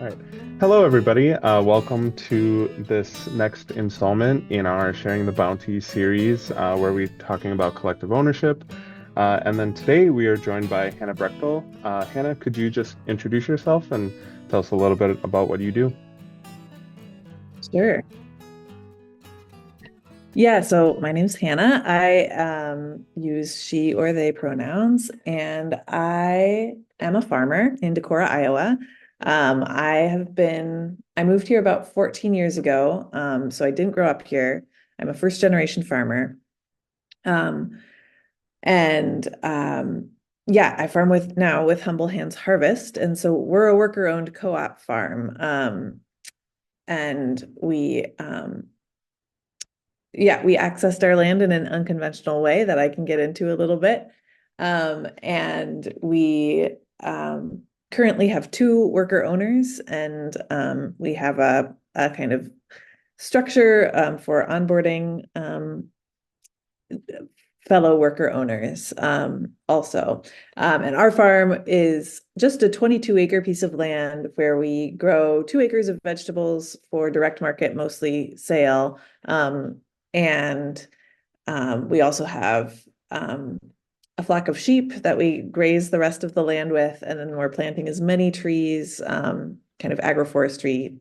All right. Hello, everybody. Welcome to this next installment in our Sharing the Bounty series, where we're talking about collective ownership. And then today we are joined by Hannah Breckbill. Hannah, could you just introduce yourself and tell us a little bit about what you do? Sure. Yeah, so my name's Hannah. I use she or they pronouns, and I am a farmer in Decorah, Iowa. I moved here about 14 years ago, so I didn't grow up here. I'm a first generation farmer. Um, and yeah, I farm with Humble Hands Harvest, and so we're a worker-owned co-op farm. And we accessed our land in an unconventional way that I can get into a little bit. And we currently have two worker owners, and we have a kind of structure for onboarding fellow worker owners also. And our farm is just a 22-acre piece of land where we grow 2 acres of vegetables for direct market, mostly sale. And we also have a flock of sheep that we graze the rest of the land with, and then we're planting as many trees, kind of agroforestry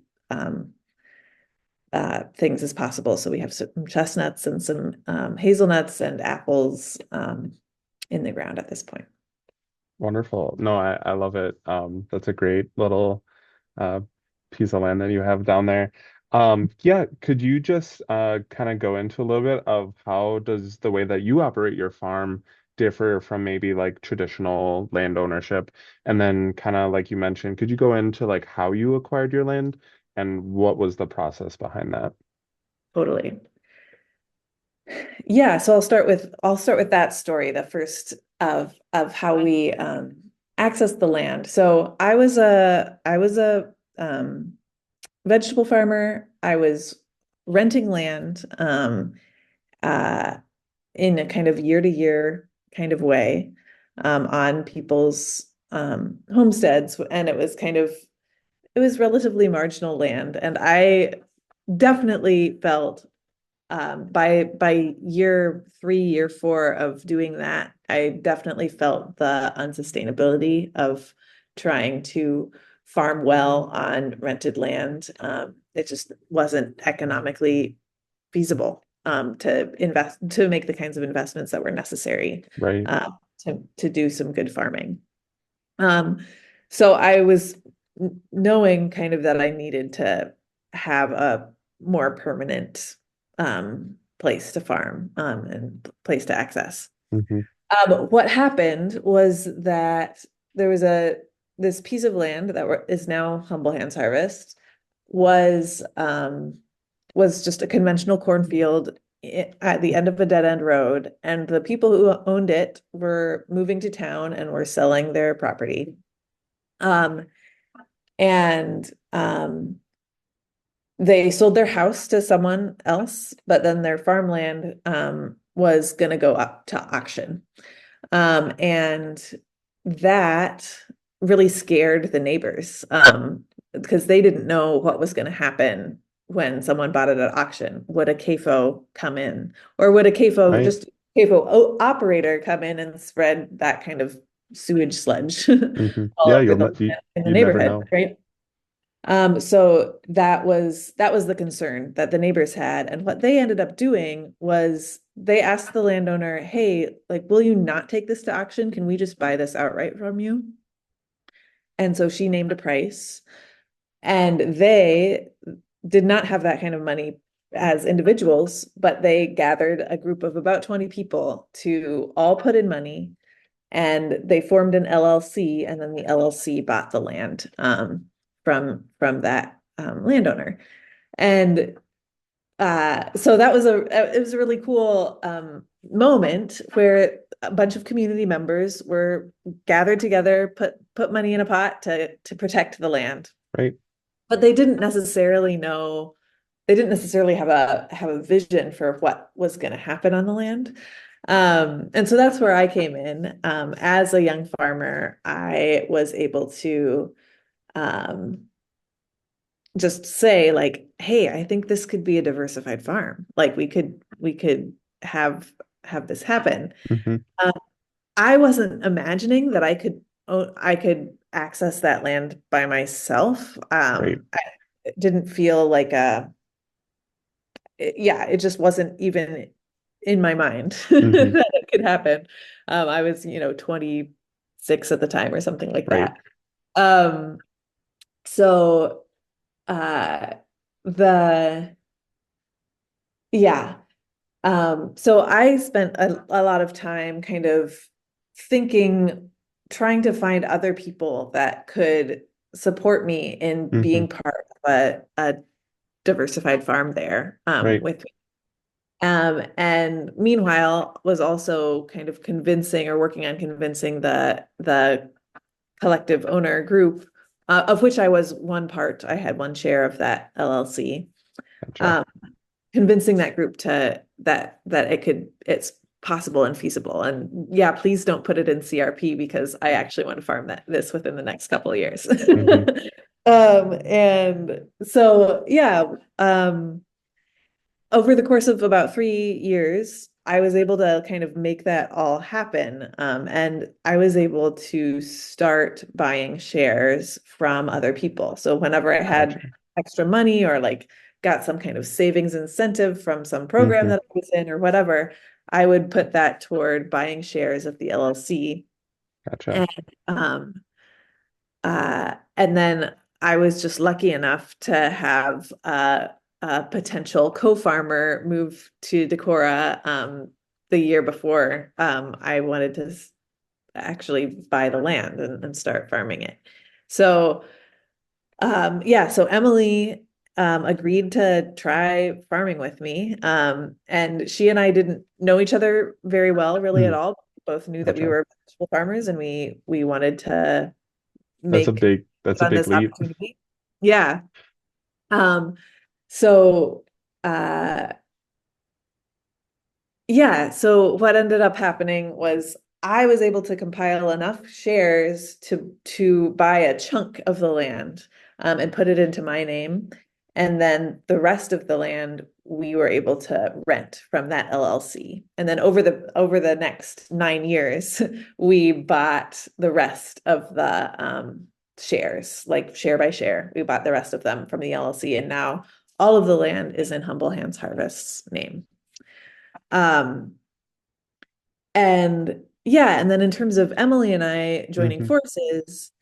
things as possible. So we have some chestnuts and some hazelnuts and apples in the ground at this point. Wonderful. No, I love it. That's a great little uh, piece of land that you have down there. Yeah, could you just kind of go into a little bit of how does the way that you operate your farm differ from maybe like traditional land ownership? And then kind of like you mentioned, could you go into like how you acquired your land and what was the process behind that? Totally. Yeah, so I'll start with that story, the first of how we access the land. So I was a vegetable farmer. I was renting land uh in a kind of year to year kind of way on people's homesteads, and it was relatively marginal land, and I definitely felt by year 3, year 4 of doing that, I definitely felt the unsustainability of trying to farm well on rented land. It just wasn't economically feasible to make the kinds of investments that were necessary Right. to do some good farming. Um, so I was knowing kind of that I needed to have a more permanent place to farm and place to access. Hmm. What happened was that there was a this piece of land that is now Humble Hands Harvest was um, was just a conventional cornfield at the end of a dead end road, and the people who owned it were moving to town and were selling their property. Um, and they sold their house to someone else, but then their farmland was going to go up to auction. And that really scared the neighbors because they didn't know what was going to happen when someone bought it at auction. Would a CAFO come in, or would a CAFO Right. just CAFO operator come in and spread that kind of sewage sludge all Yeah, over the in the you'd never neighborhood, know. right? So that was the concern that the neighbors had. And what they ended up doing was they asked the landowner, "Hey, like, will you not take this to auction? Can we just buy this outright from you?" And so she named a price, and they did not have that kind of money as individuals, but they gathered a group of about 20 people to all put in money, and they formed an LLC, and then the LLC bought the land from that landowner. And so it was a really cool moment where a bunch of community members were gathered together, put money in a pot to protect the land. Right. But they didn't necessarily have a vision for what was going to happen on the land. And so that's where I came in. As a young farmer, I was able to um, just say like, hey, I think this could be a diversified farm. Like we could have this happen. Hmm. Um, I wasn't imagining that I could access that land by myself. Right. It didn't feel like yeah, it just wasn't even in my mind Hmm. that it could happen. I was, 26 at the time or something like Right. that. Um, so uh the yeah. So I spent a lot of time kind of thinking, trying to find other people that could support me in Hmm. being part of a diversified farm there Right. with me. And meanwhile, was also kind of convincing or working on convincing the collective owner group, of which I was one part. I had one share of that LLC. Gotcha. Um, Convincing that group to that it's possible and feasible. And yeah, please don't put it in CRP because I actually want to farm this within the next couple of years. Hmm. And so yeah, over the course of about 3 years, I was able to kind of make that all happen. And I was able to start buying shares from other people. So whenever I had Gotcha. extra money or like got some kind of savings incentive from some program Hmm. that I was in or whatever, I would put that toward buying shares of the LLC. Gotcha. And and then I was just lucky enough to have a potential co-farmer move to Decorah the year before I wanted to actually buy the land and start farming it. So yeah, so Emily agreed to try farming with me. And she and I didn't know each other very well, really at Mm. all. Both knew that we Gotcha. were vegetable farmers and we wanted to That's a make big that's a on big this leap. opportunity. Yeah. Um, so uh yeah, so what ended up happening was I was able to compile enough shares to buy a chunk of the land and put it into my name. And then the rest of the land we were able to rent from that LLC. And then over the next 9 years, we bought the rest of the shares, like share by share. We bought the rest of them from the LLC, and now all of the land is in Humble Hands Harvest's name. Um, and yeah, and then in terms of Emily and I joining Hmm. forces,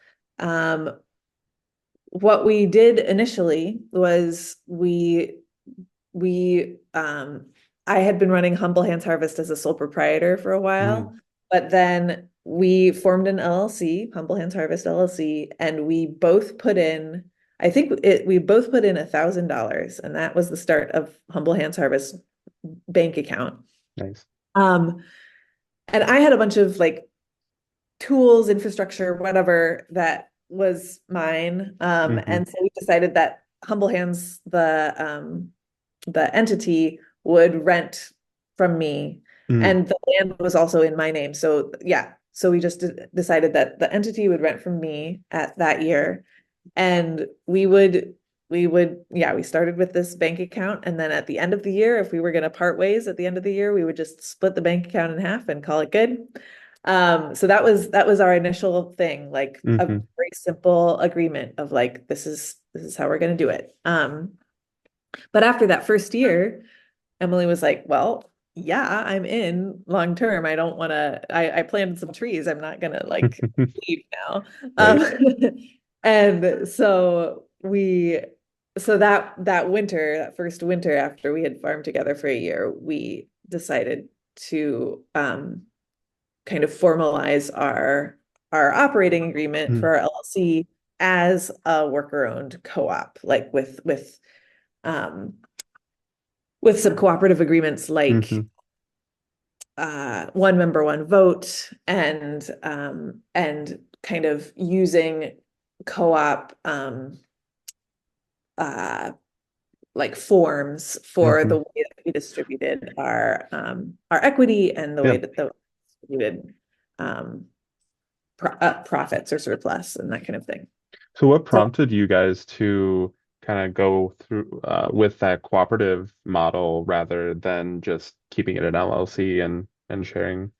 what we did initially was we I had been running Humble Hands Harvest as a sole proprietor for a Mm. while, but then we formed an LLC, Humble Hands Harvest LLC, and we both put in $1,000, and that was the start of Humble Hands Harvest bank account. Nice. Um, and I had a bunch of like tools, infrastructure, whatever that was mine. Hmm. And so we decided that Humble Hands, the entity, would rent from me, Mm. and the land was also in my name. So yeah, so we just decided that the entity would rent from me at that year, and we started with this bank account, and then at the end of the year, if we were going to part ways at the end of the year, we would just split the bank account in half and call it good. So that was our initial thing, like a Hmm. very simple agreement of like this is how we're going to do it. But after that first year, Emily was like, well, yeah, I'm in long term. I don't want to, I planted some trees. I'm not gonna like leave now. Right. Um, and so that winter, that first winter after we had farmed together for a year, we decided to kind of formalize our operating agreement Mm. for our LLC as a worker-owned co-op, like um with some cooperative agreements like Hmm. one member, one vote, and kind of using co-op uh, like forms for Hmm. the way that we distributed our equity and the way Yeah. that the distributed um, profits or surplus and that kind of thing. So what So prompted you guys to kind of go through with that cooperative model rather than just keeping it an LLC and sharing it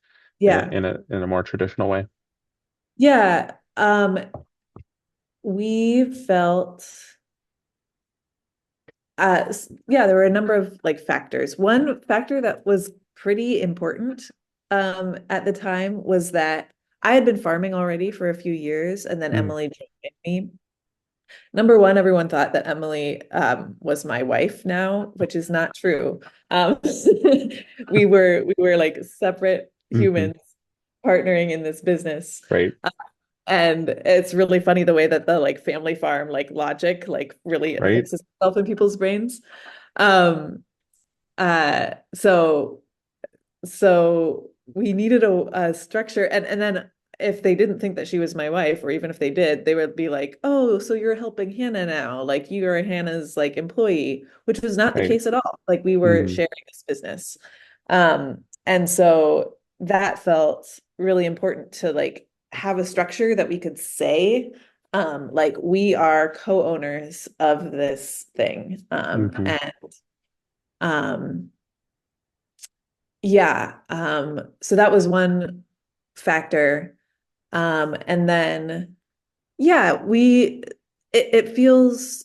Yeah. in a more traditional way. Yeah. We felt yeah, there were a number of like factors. One factor that was pretty important at the time was that I had been farming already for a few years, and then Mm, Emily joined me. Number one, everyone thought that Emily was my wife now, which is not true. Um, we were like separate hmm. humans partnering in this business. Right, And it's really funny the way that the like family farm like logic like really right, enhances itself in people's brains. Um, so we needed a structure, and then if they didn't think that she was my wife, or even if they did, they would be like, "Oh, so you're helping Hannah now? Like you are Hannah's like employee," which was not the right. case at all. Like we were Mm, sharing this business, and so that felt really important to like have a structure that we could say, like we are co-owners of this thing, hmm. and um yeah. So that was one factor. And then yeah, it feels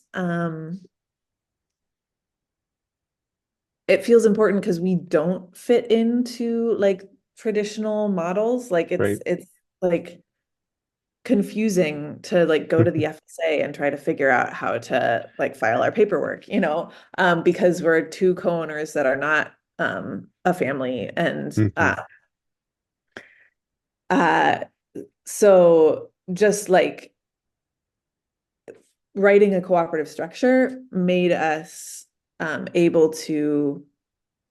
it feels important because we don't fit into like traditional models. Like Right. it's like confusing to like go to the FSA and try to figure out how to like file our paperwork, because we're two co-owners that are not a family and Hmm. uh so just like writing a cooperative structure made us able to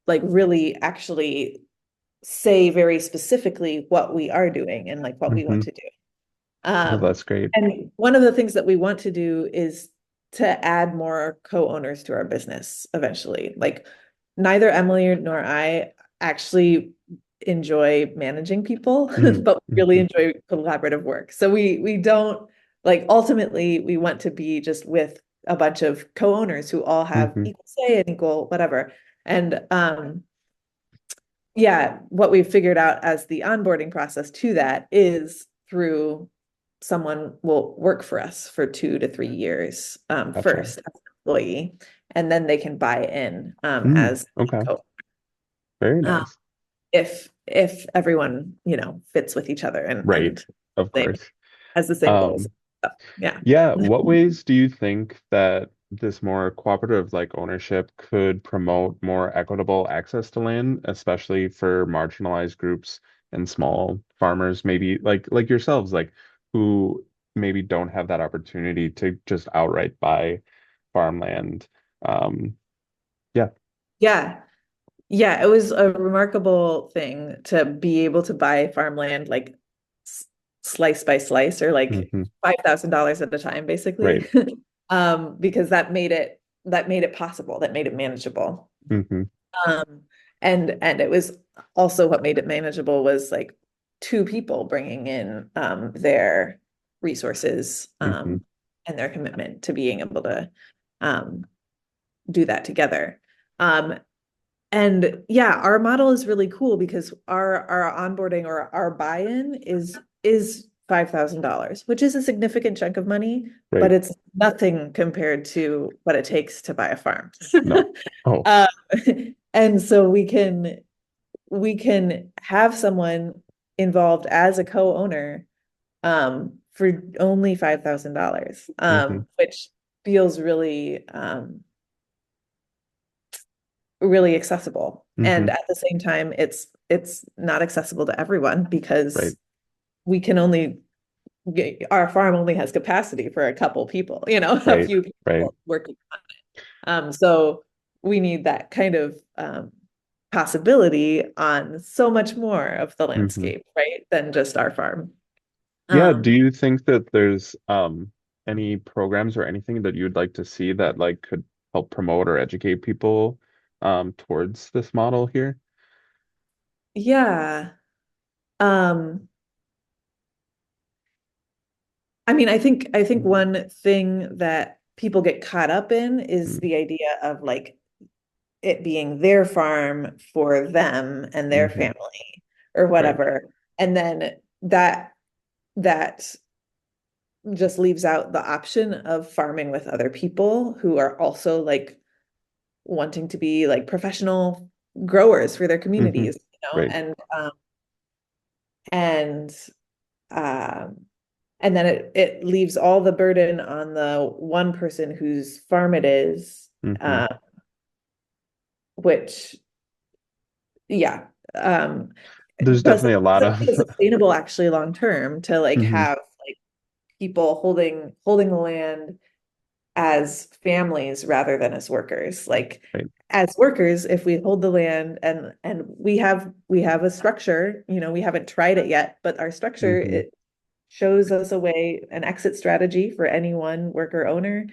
like really actually say very specifically what we are doing and like what we want Hmm. to do. Oh, Um, that's great. and one of the things that we want to do is to add more co-owners to our business eventually. Like neither Emily nor I actually enjoy managing people, Mm, but we really hmm. enjoy collaborative work. So we don't like ultimately we want to be just with a bunch of co-owners who all have Hmm. equal say and equal whatever. And yeah, what we've figured out as the onboarding process to that is through someone will work for us for 2 to 3 years Gotcha. first as an employee, and then they can buy in Mm, as okay. co Very um, nice. if everyone fits with each other Right. and Of they course. has the same goals. Um, So, yeah. yeah, what ways do you think that this more cooperative like ownership could promote more equitable access to land, especially for marginalized groups and small farmers, maybe like yourselves, like who maybe don't have that opportunity to just outright buy farmland. Um, yeah. Yeah. Yeah, it was a remarkable thing to be able to buy farmland like s- slice by slice or like Hmm. $5,000 at a time, basically. Right. Because that made it possible, that made it manageable. Hmm. Um, and it was also what made it manageable was like two people bringing in their resources Hmm. and their commitment to being able to um, do that together. Um, and yeah, our model is really cool because our onboarding or our buy-in is $5,000, which is a significant chunk of money, but Right. it's nothing compared to what it takes to buy a farm. No. Oh, Uh, and so we can have someone involved as a co-owner for only $5,000, hmm, which feels really really accessible. And hmm. at the same time, it's not accessible to everyone Right. because we can only our farm only has capacity for a couple people, a Right. few Right. people working. So we need that kind of possibility on so much more of the Hmm. landscape, right, than just our farm. Yeah, do Um, you think that there's any programs or anything that you'd like to see that like could help promote or educate people towards this model here? yeah. Um, I mean, I think one thing that people get caught up in is the idea of like it being their farm for them and their Mm-hmm. family or Right. whatever. And then that just leaves out the option of farming with other people who are also like wanting to be like professional growers for their Mm-hmm. communities, you know, Right. and um and then it leaves all the burden on the one person whose farm it is, Mm-hmm. which yeah, um There's doesn't definitely a lot doesn't of feel sustainable actually long term to like hmm have like people holding the land as families rather than as workers. Like right. as workers, if we hold the land and we have a structure, you know, we haven't tried it yet, but our structure Mm-hmm. it shows us a way, an exit strategy for any one worker owner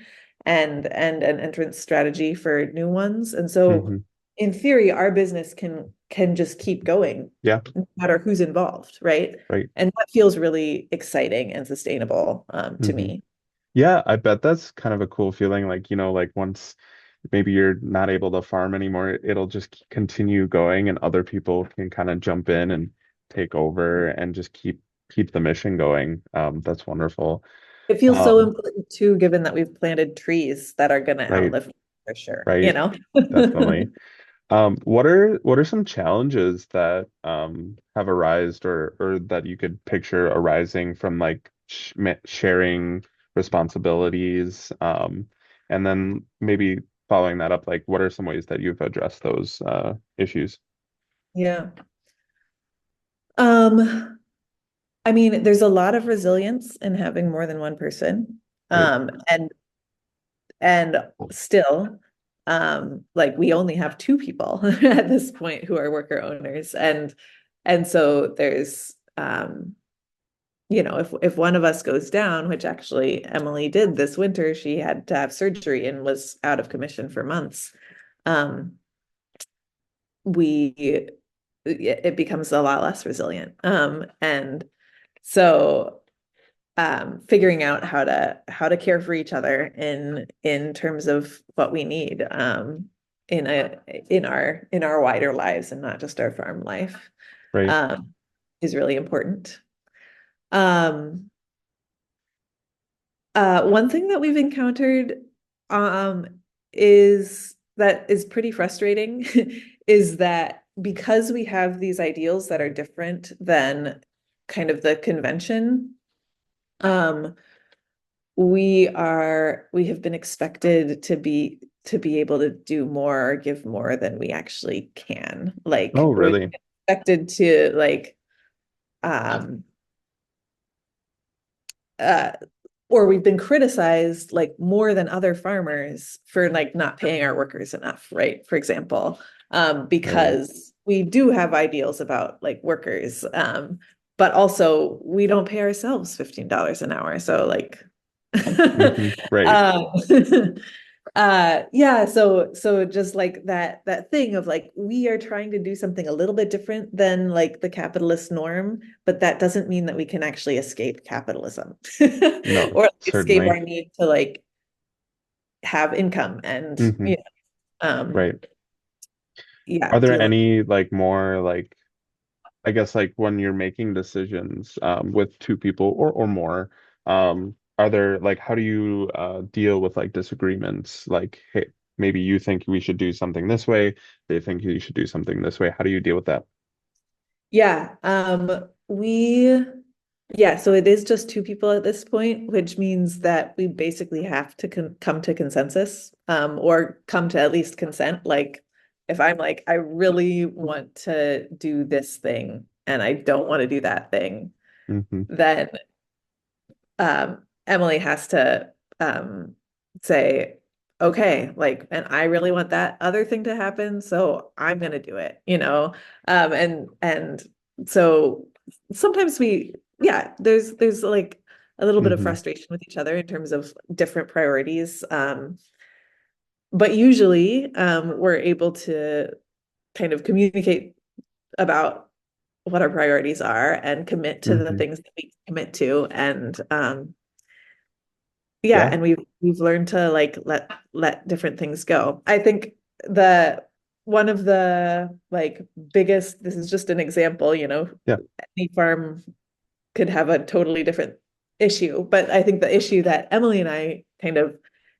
and an entrance strategy for new ones. And so Mm-hmm. in theory, our business can just keep going Yeah. no matter who's involved, right? Right. And that feels really exciting and sustainable to Mm-hmm. me. Yeah, I bet that's kind of a cool feeling. Like, like once maybe you're not able to farm anymore, it'll just continue going and other people can kind of jump in and take over and just keep the mission going. That's wonderful. It feels so Um, important too, given that we've planted trees that are going to right, outlive for sure, you right, know? definitely. What are some challenges that have arisen or that you could picture arising from like sharing responsibilities? And then maybe following that up, like what are some ways that you've addressed those issues? Yeah. Um, I mean, there's a lot of resilience in having more than one person. Right. And still, like we only have two people at this point who are worker owners. And so there's you know, if one of us goes down, which actually Emily did this winter, she had to have surgery and was out of commission for months. Um, we it becomes a lot less resilient. And so figuring out how to care for each other in terms of what we need in a in our wider lives and not just our farm life Right. um, is really important. Um, one thing that we've encountered um, is pretty frustrating is that because we have these ideals that are different than kind of the convention, um, we have been expected to be able to do more or give more than we actually can. Oh, Like we're really? expected to like um uh or we've been criticized like more than other farmers for like not paying our workers enough, right? For example, Right. because we do have ideals about like workers, but also we don't pay ourselves $15 an hour. So like, Right. um, yeah, so just like that thing of like we are trying to do something a little bit different than like the capitalist norm, but that doesn't mean that we can actually escape capitalism No, or like, escape certainly. our need to like have income and hmm Right. yeah, Are there deal with any like more like I guess like when you're making decisions with two people or more, are there like how do you deal with like disagreements? Like, hey, maybe you think we should do something this way, they think you should do something this way. How do you deal with that? yeah, we yeah, so it is just two people at this point, which means that we basically have to come to consensus, or come to at least consent. Like, if I'm like, I really want to do this thing and I don't want to do that thing, hmm then Emily has to say, okay, like, and I really want that other thing to happen, so I'm gonna do it, you know? And so sometimes yeah, there's like a little bit of hmm frustration with each other in terms of different priorities. But usually we're able to kind of communicate about what our priorities are and commit to the hmm things that we commit to yeah, Yeah, and we've learned to like let different things go. I think the one of the like biggest, this is just an example, yeah. any farm could have a totally different issue, but I think the issue that Emily and I kind of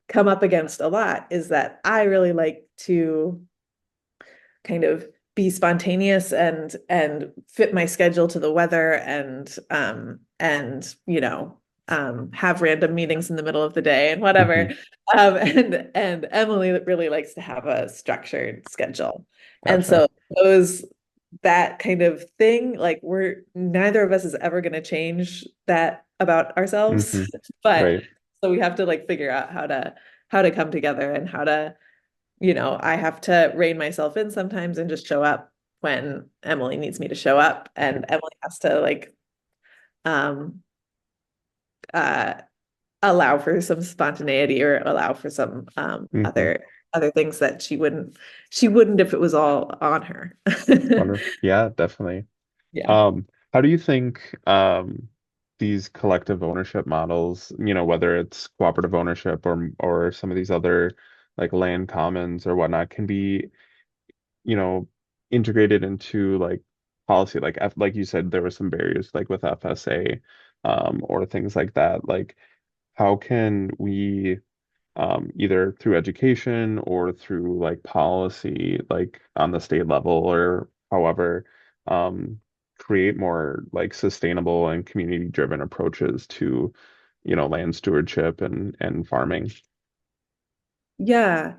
come up against a lot is that I really like to kind of be spontaneous and fit my schedule to the weather and have random meetings in the middle of the day and whatever. Hmm. And Emily really likes to have a structured schedule. And Gotcha. so those that kind of thing, like we're neither of us is ever going to change that about ourselves. Hmm. But Right. so we have to like figure out how to come together and how to, I have to rein myself in sometimes and just show up when Emily needs me to show up. And Emily has to like um uh allow for some spontaneity or allow for some Hmm. other things that she wouldn't if it was all on her. Wonderful. Yeah, definitely. Yeah. How do you think these collective ownership models, whether it's cooperative ownership or some of these other like land commons or whatnot, can be, you know, integrated into like policy? Like you said, there were some barriers like with FSA, or things like that. Like, how can we either through education or through like policy, like on the state level or however, um, create more like sustainable and community-driven approaches to, land stewardship and farming. Yeah.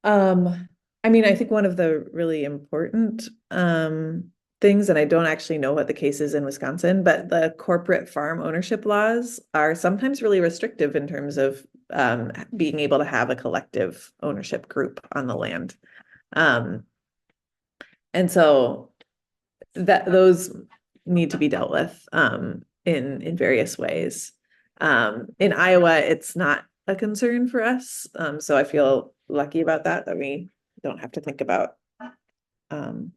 I mean, I think one of the really important things, and I don't actually know what the case is in Wisconsin, but the corporate farm ownership laws are sometimes really restrictive in terms of being able to have a collective ownership group on the land. Um, and so that those need to be dealt with in various ways. In Iowa, it's not a concern for us, so I feel lucky about that we don't have to think about um,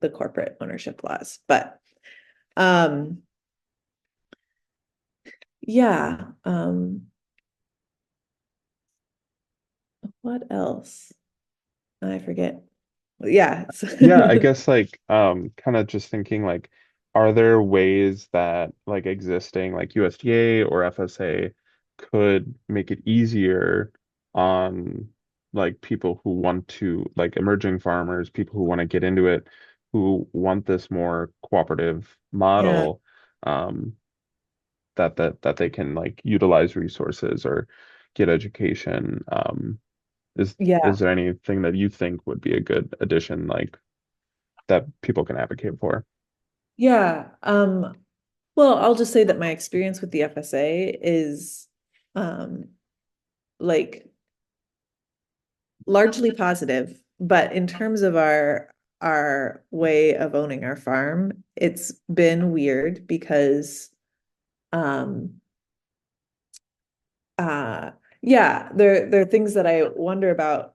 the corporate ownership laws. But um, yeah, what else? I forget. Yeah. Yeah, I guess like kind of just thinking like, are there ways that like existing like USDA or FSA could make it easier on like people who want to like emerging farmers, people who want to get into it, who want this more cooperative Yeah. model, um that they can like utilize resources or get education. Is Yeah. there anything that you think would be a good addition like that people can advocate for? Yeah. Well, I'll just say that my experience with the FSA is um, like largely positive, but in terms of our way of owning our farm, it's been weird because um uh yeah, there are things that I wonder about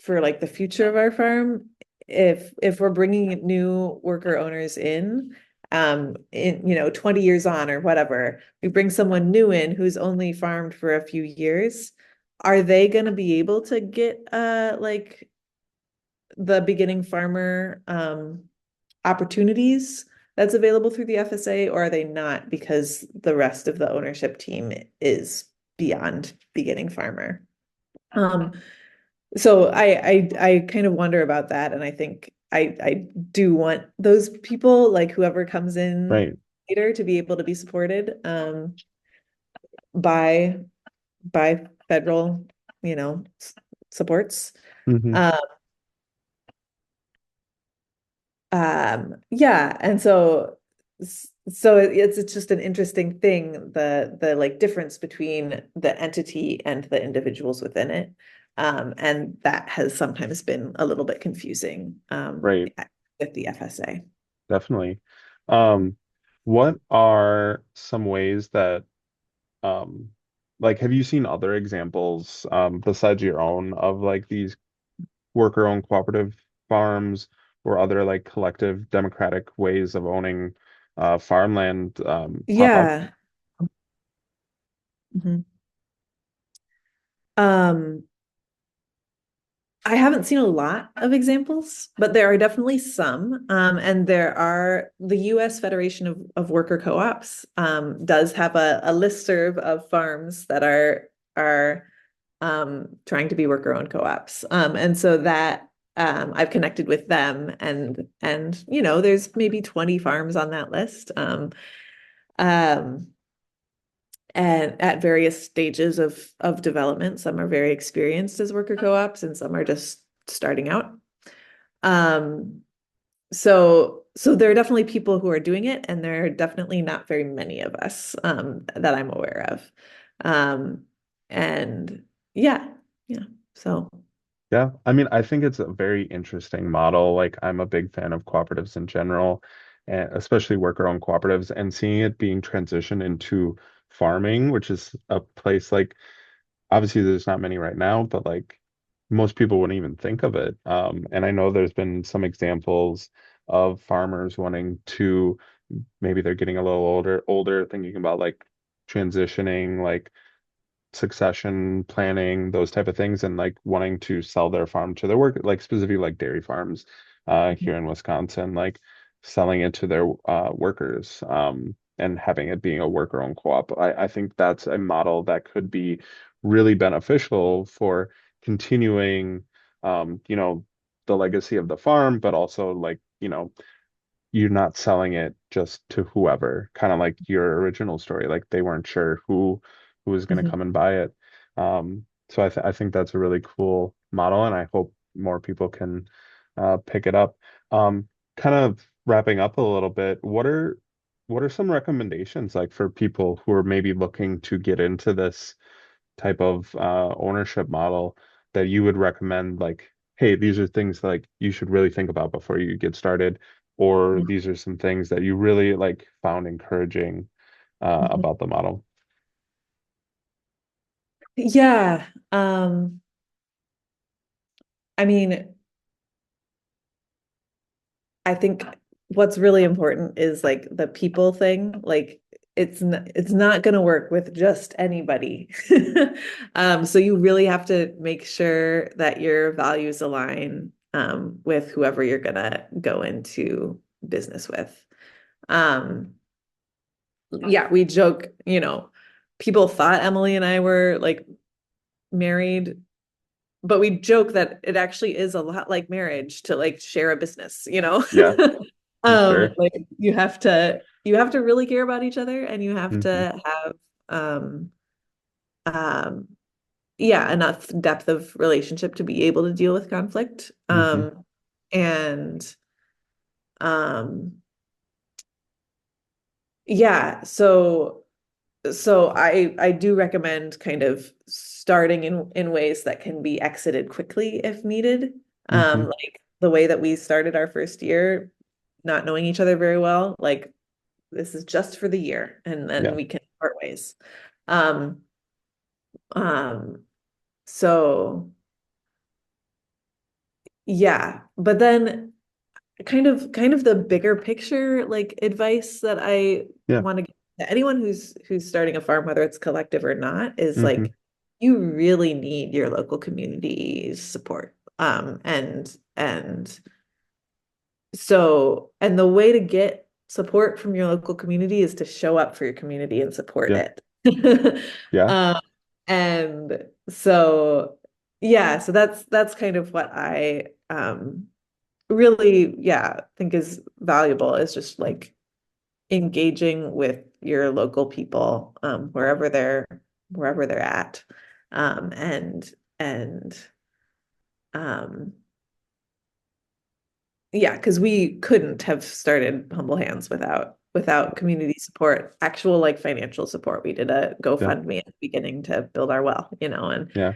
for like the future of our farm. If we're bringing new worker owners in 20 years on or whatever, we bring someone new in who's only farmed for a few years, are they going to be able to get like the beginning farmer opportunities that's available through the FSA, or are they not because the rest of the ownership team is beyond beginning farmer? Um, so I kind of wonder about that, and I think I do want those people, like whoever comes in Right. later, to be able to be supported by by federal, supports. Hmm. Um, yeah, and so it's just an interesting thing, the like difference between the entity and the individuals within it. And that has sometimes been a little bit confusing Right. with the FSA. Definitely. Um, what are some ways that um like have you seen other examples besides your own of like these worker-owned cooperative farms or other like collective democratic ways of owning farmland pop up? Yeah. Mhm. Um, I haven't seen a lot of examples, but there are definitely some. And there are the US Federation of Worker Co-ops does have a listserv of farms that are trying to be worker-owned co-ops. And so that I've connected with them and you know, there's maybe 20 farms on that list. Um, and at various stages of development. Some are very experienced as worker co-ops, and some are just starting out. Um, so there are definitely people who are doing it, and there are definitely not very many of us that I'm aware of. Um, and yeah, yeah. So Yeah, I mean, I think it's a very interesting model. Like, I'm a big fan of cooperatives in general, and especially worker-owned cooperatives, and seeing it being transitioned into farming, which is a place like obviously there's not many right now, but like most people wouldn't even think of it. And I know there's been some examples of farmers wanting to maybe they're getting a little older, thinking about like transitioning, like succession planning, those type of things, and like wanting to sell their farm to their work, like specifically like dairy farms here in Wisconsin, like selling it to their workers and having it being a worker-owned co-op. I think that's a model that could be really beneficial for continuing the legacy of the farm, but also like, you're not selling it just to whoever, kind of like your original story. Like they weren't sure who was going to Mhm. come and buy it. So I think that's a really cool model, and I hope more people can pick it up. Kind of wrapping up a little bit, what are some recommendations like for people who are maybe looking to get into this type of ownership model that you would recommend, like, hey, these are things like you should really think about before you get started, or these are some things that you really like found encouraging Mhm. about the model? Yeah. I mean, I think what's really important is like the people thing. Like it's not going to work with just anybody. So you really have to make sure that your values align with whoever you're gonna go into business with. Um, yeah, we joke, you know, people thought Emily and I were like married, but we joke that it actually is a lot like marriage to like share a business, you know? Yeah, for sure. Like you have to really care about each other and you have Hmm. to have um um yeah, enough depth of relationship to be able to deal with conflict. Hmm. And um yeah, so I do recommend kind of starting in ways that can be exited quickly if needed. Hmm. Like the way that we started our first year, not knowing each other very well, like this is just for the year and then Yeah, we can part ways. Um, um, so yeah, but then kind of the bigger picture like advice that I yeah. want to give to anyone who's starting a farm, whether it's collective or not, is Hmm. like you really need your local community's support. And so and the way to get support from your local community is to show up for your community and support Yeah, it. yeah, Um, and so yeah, so that's kind of what I really, yeah, think is valuable is just like engaging with your local people, wherever they're at. And um yeah, because we couldn't have started Humble Hands without community support, actual like financial support. We did a yeah, GoFundMe at the beginning to build our well, and yeah.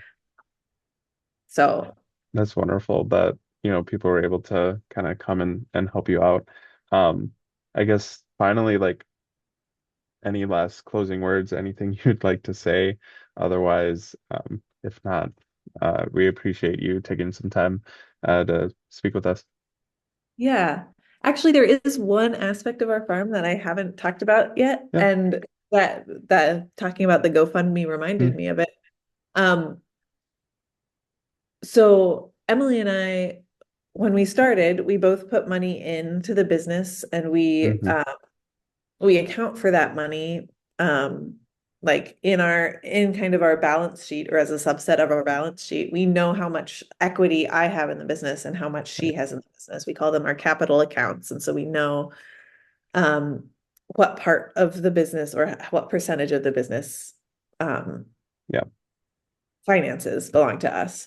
so That's wonderful that, people were able to kind of come and help you out. I guess finally, like any last closing words, anything you'd like to say? Otherwise, if not, we appreciate you taking some time to speak with us. yeah. Actually, there is one aspect of our farm that I haven't talked about yet. Yeah. And that talking about the GoFundMe reminded Mm-hmm. me of it. Um, so Emily and I, when we started, we both put money into the business, and Mm-hmm. we account for that money like in kind of our balance sheet, or as a subset of our balance sheet. We know how much equity I have in the business and how much she Right. has in the business. We call them our capital accounts. And so we know um what part of the business, or what percentage of the business um Yeah. finances belong to us.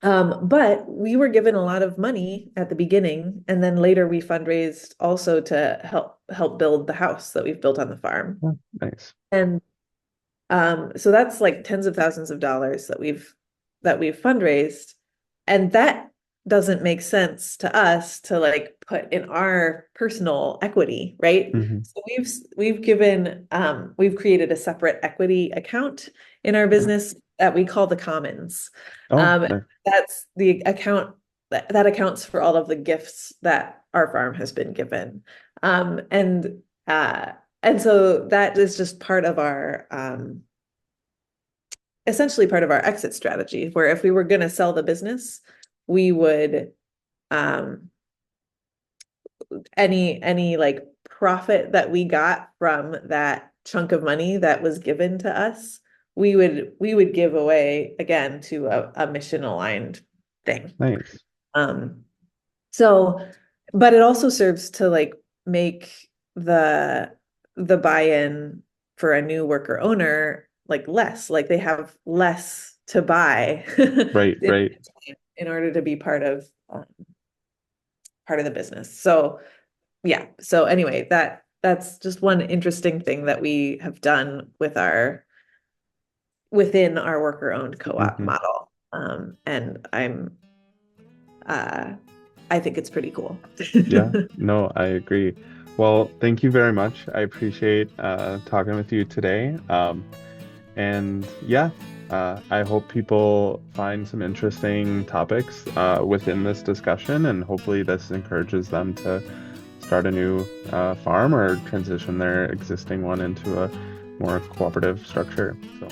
But we were given a lot of money at the beginning, and then later we fundraised also to help build the house that we've built on the farm. Oh, nice. And so that's like tens of thousands of dollars that we've fundraised. And that doesn't make sense to us to like put in our personal equity, right? Mm-hmm. So we've created a separate equity account in our Yeah. business that we call the Commons. Oh, Um, nice. that's the account that accounts for all of the gifts that our farm has been given. Um, and uh and so that is just part of our essentially part of our exit strategy, where if we were going to sell the business, we would um any like profit that we got from that chunk of money that was given to us, we would give away again to a mission aligned thing. Nice. Um so but it also serves to like make the the buy-in for a new worker owner like less, like they have less to buy Right, right. in order to be part of the business. So yeah. So anyway, that's just one interesting thing that we have done within our worker-owned co-op Mm-hmm. model. And uh I think it's pretty cool. Yeah, no, I agree. Well, thank you very much. I appreciate talking with you today. And yeah, I hope people find some interesting topics within this discussion, and hopefully this encourages them to start a new farm or transition their existing one into a more cooperative structure. So.